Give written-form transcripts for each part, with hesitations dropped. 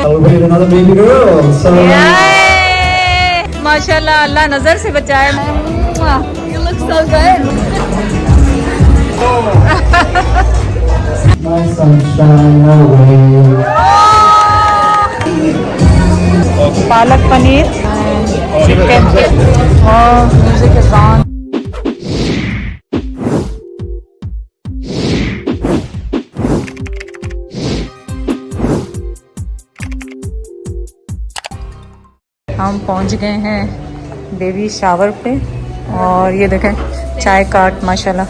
Celebrate another baby girl. So माशाल्लाह, अल्लाह नजर से बचाए. You look so good. my sunshine away. Palak paneer, chicken और म्यूजिक इज ऑन. हम पहुंच गए हैं बेबी शावर पे और ये देखें चाय कार्ट माशाल्लाह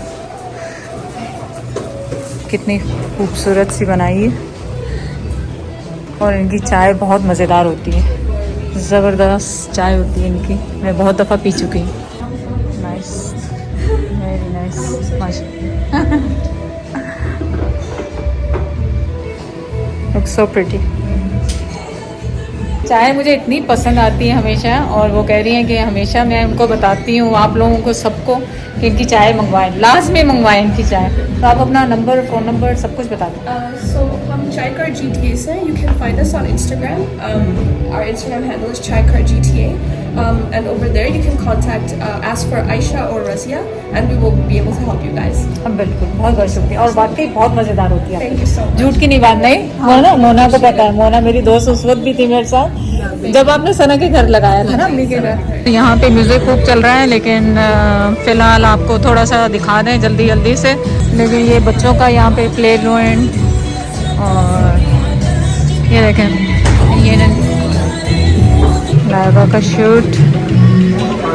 कितनी खूबसूरत सी बनाई है और इनकी चाय बहुत मज़ेदार होती है. ज़बरदस्त चाय होती है इनकी. मैं बहुत दफ़ा पी चुकी हूँ. नाइस, वेरी नाइस, माशाल्लाह. Look so pretty. चाय मुझे इतनी पसंद आती है हमेशा और वो कह रही हैं कि हमेशा मैं उनको बताती हूँ आप लोगों को सबको कि इनकी चाय मंगवाएं, लास्ट में मंगवाएं इनकी चाय. तो आप अपना नंबर, फ़ोन नंबर सब कुछ बता दें. So हम Chaicar GTA से you can find us on Instagram. Our Instagram handle is Chaicar GTA. And over there you can contact ask for Aisha or Razia and we will be able to help you guys. बिल्कुल, बहुत बहुत शुक्रिया और वाकई बहुत मज़ेदार होती है. Thank you so much. झूठ की नहीं बात नहीं. मोना को पता है. मोना मेरी दोस्त उस वक्त भी थी मेरे साथ जब आपने सना के घर लगाया था ना अम्मी के घर. यहाँ पे म्यूज़िक खूब चल रहा है लेकिन फ़िलहाल आपको थोड़ा सा दिखा दें जल्दी जल्दी से. लेकिन ये बच्चों का यहाँ पे प्ले ग्राउंड और ये देखें ये लाइवा का शूट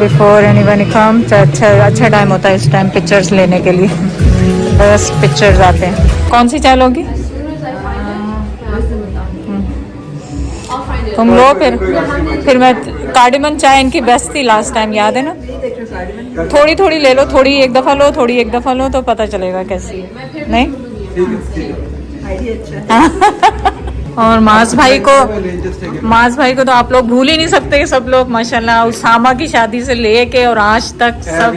बिफोर एनीवन कम. अच्छा टाइम होता है इस टाइम पिक्चर्स लेने के लिए. बस पिक्चर्स आते हैं. कौन सी चाय लोगी तुम लो? फिर मैं कार्डिमन चाय इनकी बेस्ट थी लास्ट टाइम, याद है ना? थोड़ी थोड़ी ले लो, थोड़ी एक दफ़ा लो, थोड़ी एक दफ़ा लो तो पता चलेगा कैसी है. नहीं और मास भाई को तो आप लोग भूल ही नहीं सकते. सब लोग माशाल्लाह उसामा की शादी से लेके और आज तक सब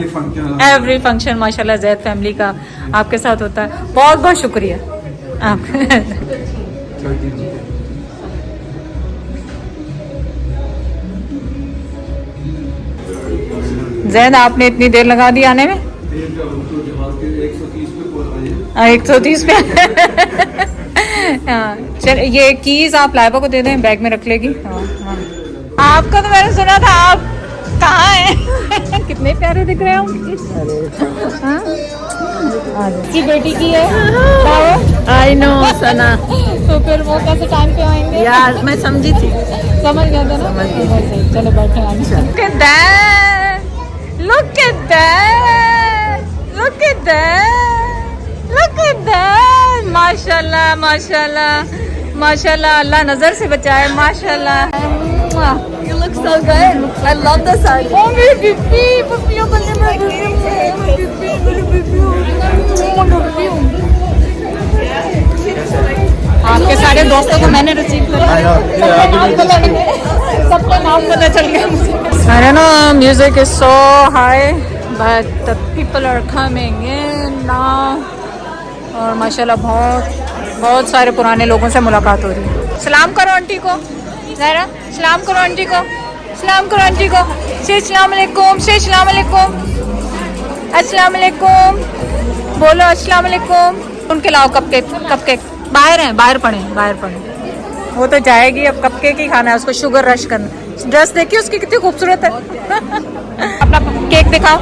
एवरी फंक्शन माशाल्लाह जैद फैमिली का आपके साथ होता है. बहुत बहुत शुक्रिया आप. जैद आपने इतनी देर लगा दी आने में? 130 पे. हाँ चल ये कीज आप लाइबा को दे दें, बैग में रख लेगी. आपका तो मैंने सुना था आप कहाँ हैं? कितने प्यारे दिख रहे हो. की बेटी की है. आई नो सना. तो फिर वो कैसे टाइम पे आएंगे? यार मैं समझी थी. समझ गया था ना. चलो बैठे. Look at that! Look at that! Look at that! माशाल्लाह माशाल्लाह माशाल्लाह. अल्लाह नजर से बचाए. माशाल्लाह. You look so good. I love the sun. Oh मेरी बीबी पपियों बने मेरी आपके सारे दोस्तों को मैंने रिसीव किया. सबका नाम पता चल गया मुझे. I don't know, music is so high, but the people are coming in now. और माशाल्लाह बहुत सारे पुराने लोगों से मुलाकात हो रही है. सलाम करो आंटी को. ज़रा सलाम करो आंटी को. सलाम करो आंटी को. से अस्सलाम वालेकुम. से अस्सलाम वालेकुम. अस्सलाम वालेकुम बोलो. अस्सलाम वालेकुम. उनके लाओ कपकेक. बाहर पड़े. वो तो जाएगी अब. कपकेक ही खाना है उसको. शुगर रश करना. ड्रेस देखिए उसकी कितनी खूबसूरत है. अपना केक दिखाओ.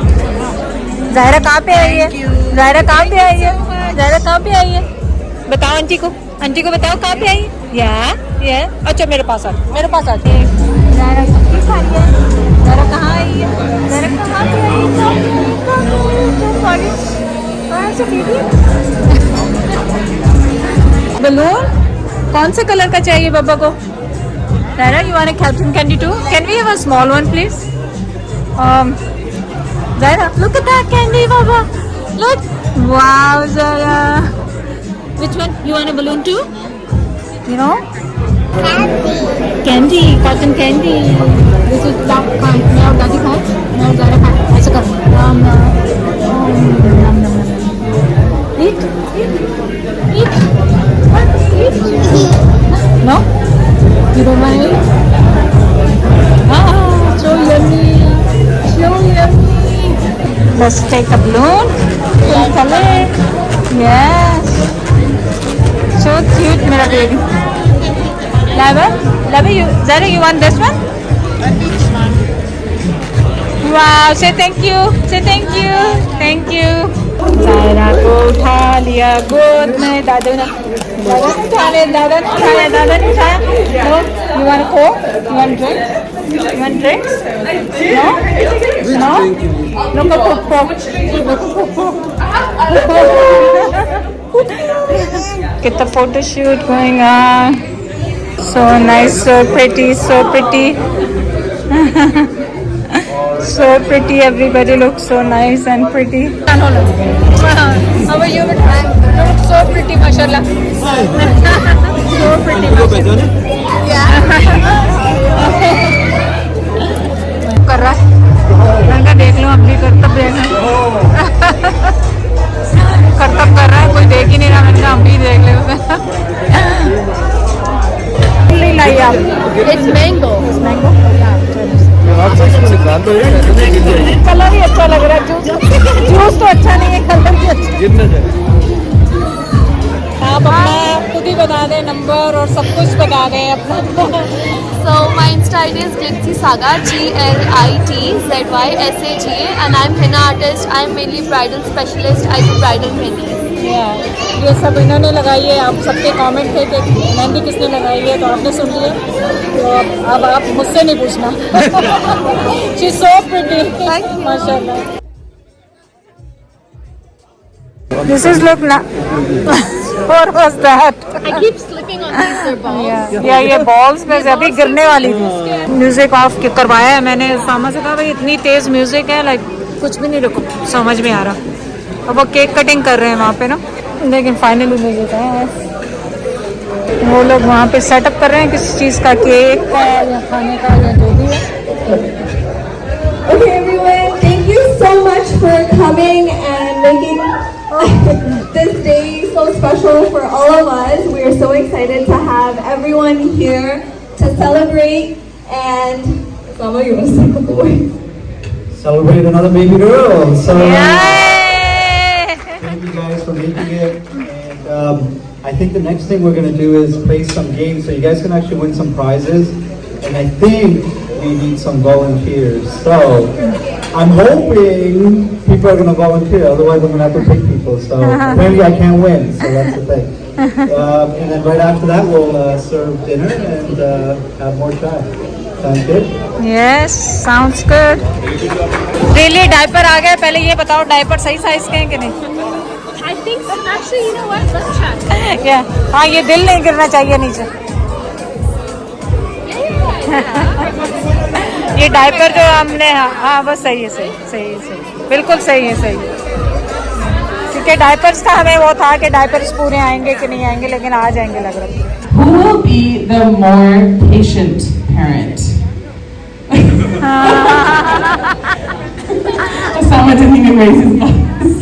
ज़ाहिरा कहाँ पे आई है? ज़ाहिरा कहाँ पे आई है? बताओ आंटी को बताओ कहाँ पे आई है? या अच्छा मेरे पास आ. ज़ाहिरा कपकेक खा रही है. ज़ाहिरा कहाँ आई है? ज़ाहिरा कहाँ पे आई है? बलून कौन से कलर का चाहिए बाबा को? Zara, you want a Captain candy too? Can we have a small one, please? Zara, look at that candy, Baba. Look. Wow, Zara. Which one? You want a balloon too? You know? Candy, cotton candy. This is black kind. मैं और दादी खाए. मैं और Zara खाए. ऐसा कर. Eat. No? Let's take a balloon. Yes. So cute, mera baby. Love you. Zara, you want this one? Wow. Say thank you. Say thank you. Thank you. Zaira को उठा लिया गोद में दादा ने उठा लिया दादा ने उठाया No, you want a coke? You want drink? You want drinks? No? No? No coke. Get the photo shoot going on. So nice, so pretty, so pretty. So pretty, everybody looks so nice and pretty. How are you? You look so pretty, mashallah. So pretty, mashallah. Yeah. कर रहा है लड़का देख लो अपनी कर्तव्य है कर्तव्य कर रहा है कोई देख ही नहीं रहा मैंने हम भी देख ले उसे नहीं लाई आप It's mango. कलर ही अच्छा लग रहा है जूस तो अच्छा नहीं है कलर भी अच्छा आप अपना खुद ही बता दें नंबर और सब कुछ बता दें अपना So my Insta ID is glitzysaga, GLITZYSAGA, and I'm henna artist. I'm mainly bridal specialist. I do bridal mehendi. ये सब इन्होंने लगाई है आप सबके कमेंट थे कि मेहंदी किसने लगाई है तो आपने सुन लिया तो अब आप मुझसे नहीं पूछना She's so pretty माशाल्लाह This is look na What was that? I keep slipping on these balls. या ये बॉल्स में से अभी गिरने वाली थी म्यूजिक ऑफ करवाया है मैंने सामा से कहा भाई इतनी तेज म्यूजिक है लाइक कुछ भी नहीं रुको समझ में आ रहा अब वो केक कटिंग कर रहे हैं वहाँ पे ना लेकिन फाइनली म्यूजिक है वो लोग वहाँ पे सेटअप कर रहे हैं किसी चीज़ का केक का या खाने का या जो भी है Okay, everyone, thank you so much for coming and making this day so special for all of us. We are so excited to have everyone here to celebrate and Sama, you want to say a couple words? Celebrate another baby girl. So Yay! thank you guys for making it. And I think the next thing we're going to do is play some games so you guys can actually win some prizes. And I think we need some volunteers. So I'm hoping people are going to volunteer. Otherwise, I'm going to have to pick people. So apparently I can't win. So that's the thing. And then right after that, we'll serve dinner and have more chai. Sounds good? Yes, sounds good. Really, diaper आ गया पहले ये बताओ diaper सही size के हैं कि नहीं I think so. Actually, you know what? Let's check. क्या हाँ ये दिल नहीं गिरना चाहिए नीचे ये डायपर जो हमने हाँ बस सही है सही बिल्कुल सही है क्योंकि डायपर्स का हमें वो था कि डायपर्स पूरे आएंगे कि नहीं आएंगे लेकिन आ जाएंगे लग रहा है Who will be the more patient parent? Someone didn't even raise his voice.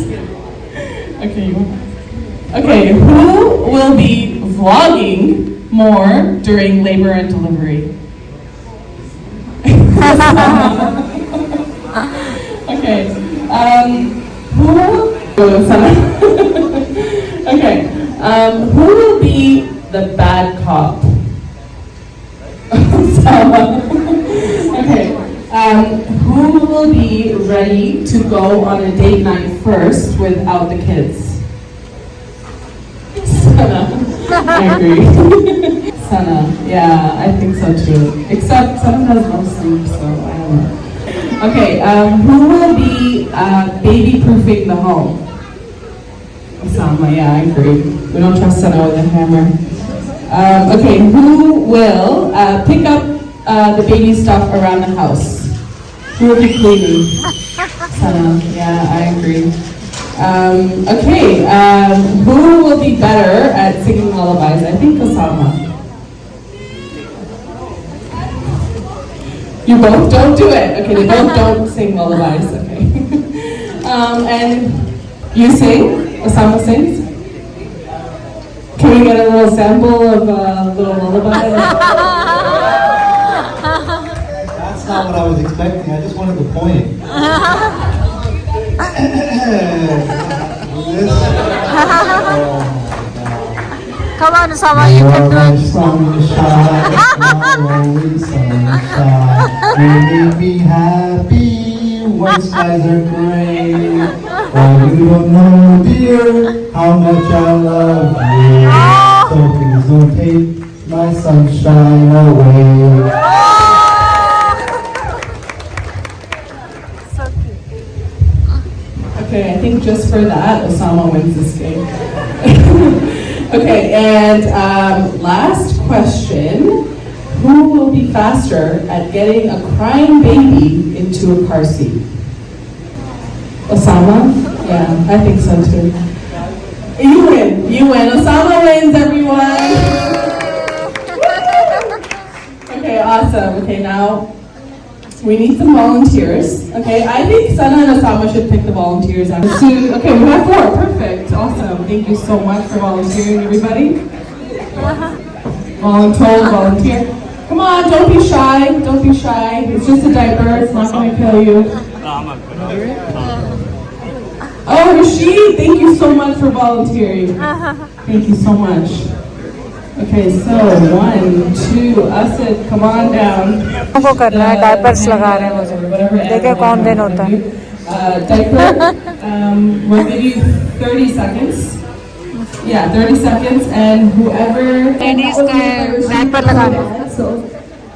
Okay, who will be vlogging more during labor and delivery? Okay, who will be the bad cop? Okay, who will be ready to go on a date night first without the kids? Sana, I agree. Sana, yeah, I think so too. Except Sana has no sleep, so I don't know. Okay, who will be baby-proofing the home? Osama, yeah, I agree. We don't trust Sana with a hammer. Okay, who will pick up the baby stuff around the house? Who will be cleaning? Sana, yeah, I agree. Okay, who will be better at singing lullabies? I think Osama. You both don't do it. Okay, they both don't sing lullabies. Okay. And you sing? Osama sings? Can we get a little sample of a little lullaby? That's not what I was expecting. I just wanted the point. This. Come on, Osama, you You can are do my it. sunshine, my only sunshine. You make me happy when skies are gray. Oh, you don't know, dear, how much I love you. So please don't take my sunshine away. Okay, I think just for that, Osama wins this game. Okay, and last question. Who will be faster at getting a crying baby into a car seat? Osama? Yeah, I think so too. You win. Osama wins, everyone. Okay, awesome. Okay, now we need some volunteers. Okay, I think Sana and Osama should pick the volunteers. Okay, we have 4. Perfect. Awesome. Thank you so much for volunteering, everybody. Volunteer. Come on, don't be shy. Don't be shy. It's just a diaper. It's not going to kill you. Oh, Rashid, thank you so much for volunteering. Thank you so much. Okay, so 1, 2, Asad, come on down. को करना है, diapers लगा रहे हैं मुझे. देखे कौन दिन होता है. Diaper, we'll give you 30 seconds. Yeah, 30 seconds, and whoever... Ladies का डायपर लगा रहे हैं. So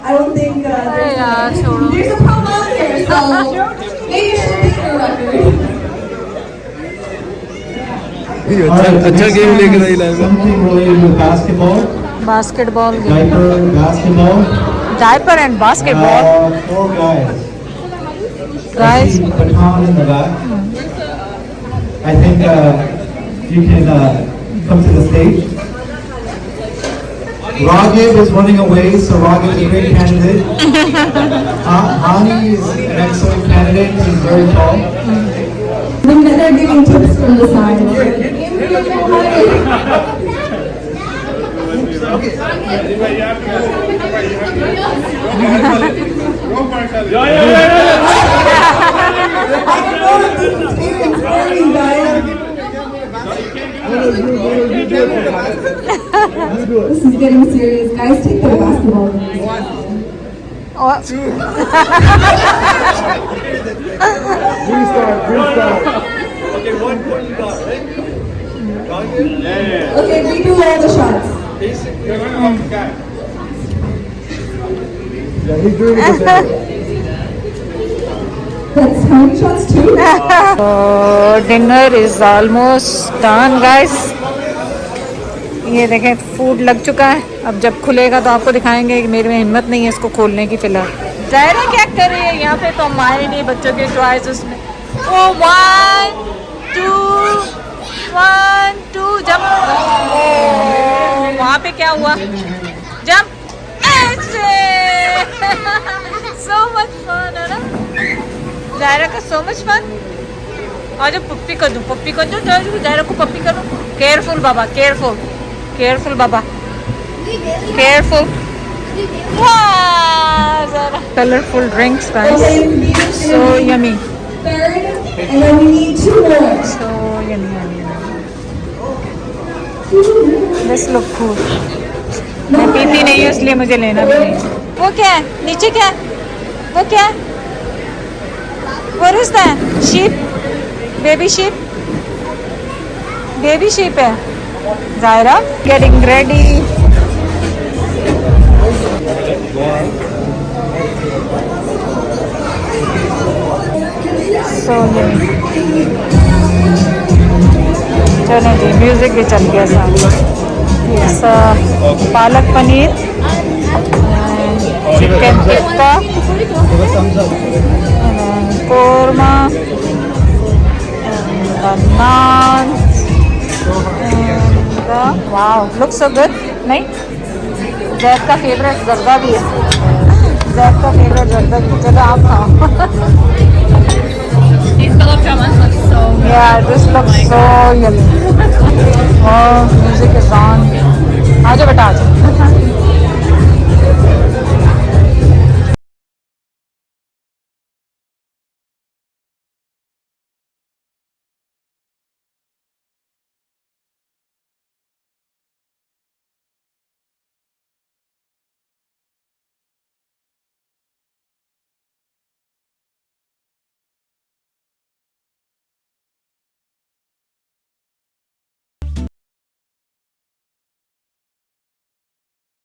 I don't think अरे यार छोड़ो. there's a problem here. So maybe you should pick your record. अच्छा गेम लेकर आई live. Something related with basketball. Basketball game. Diaper, basketball. Diaper and basketball. 4 guys. Guys. I see baton in the back. I think you can come to the stage. Raghib is running away, so Raghib is a great candidate. Hani is an excellent candidate. He's very tall. The men are giving tips from the side. This is getting serious. Guys, take the basketball. Okay, 1 point you got, right? Okay, redo all the shots. That's how many shots? 2? So dinner is almost done, guys. ये देखें food लग चुका है. अब जब खुलेगा तो आपको दिखाएंगे. मेरे में हिम्मत नहीं है इसको खोलने की फिलहाल. ज़ाहिरा क्या कर रही है यहाँ पे? तो हमारे नहीं बच्चों के टॉयज उसमें. ओ 1 2 जंप. वहाँ पे क्या हुआ? जंप. ऐसे. So much fun है ना? ज़ाहिरा का so much fun. आज पप्पी कर दूँ. ज़ाहिरा को पप्पी करूँ. Careful Baba, careful Baba, केयरफul. Wow, colorful drinks, guys. So yummy. Third, and then we need 2 more. So yummy. This look cool. मैं पीती नहीं हूँ इसलिए मुझे लेना भी नहीं. वो क्या है? नीचे क्या है? वो क्या है? What is that? Sheep? Baby sheep? Baby sheep है. Zaira getting ready. So yummy. चलें जी, म्यूजिक भी चल गया साथ. Yes, palak paneer, chicken tikka, korma, naan. Wow, looks so good. नहीं? ज़ैद का फेवरेट जर्दा भी है. ज़ैद का फेवरेट जर्दा भी. चलो आप खाओ. These gulab jamuns look so good. Yeah, this looks so yummy. Oh, music is on. आजा बेटा आजा.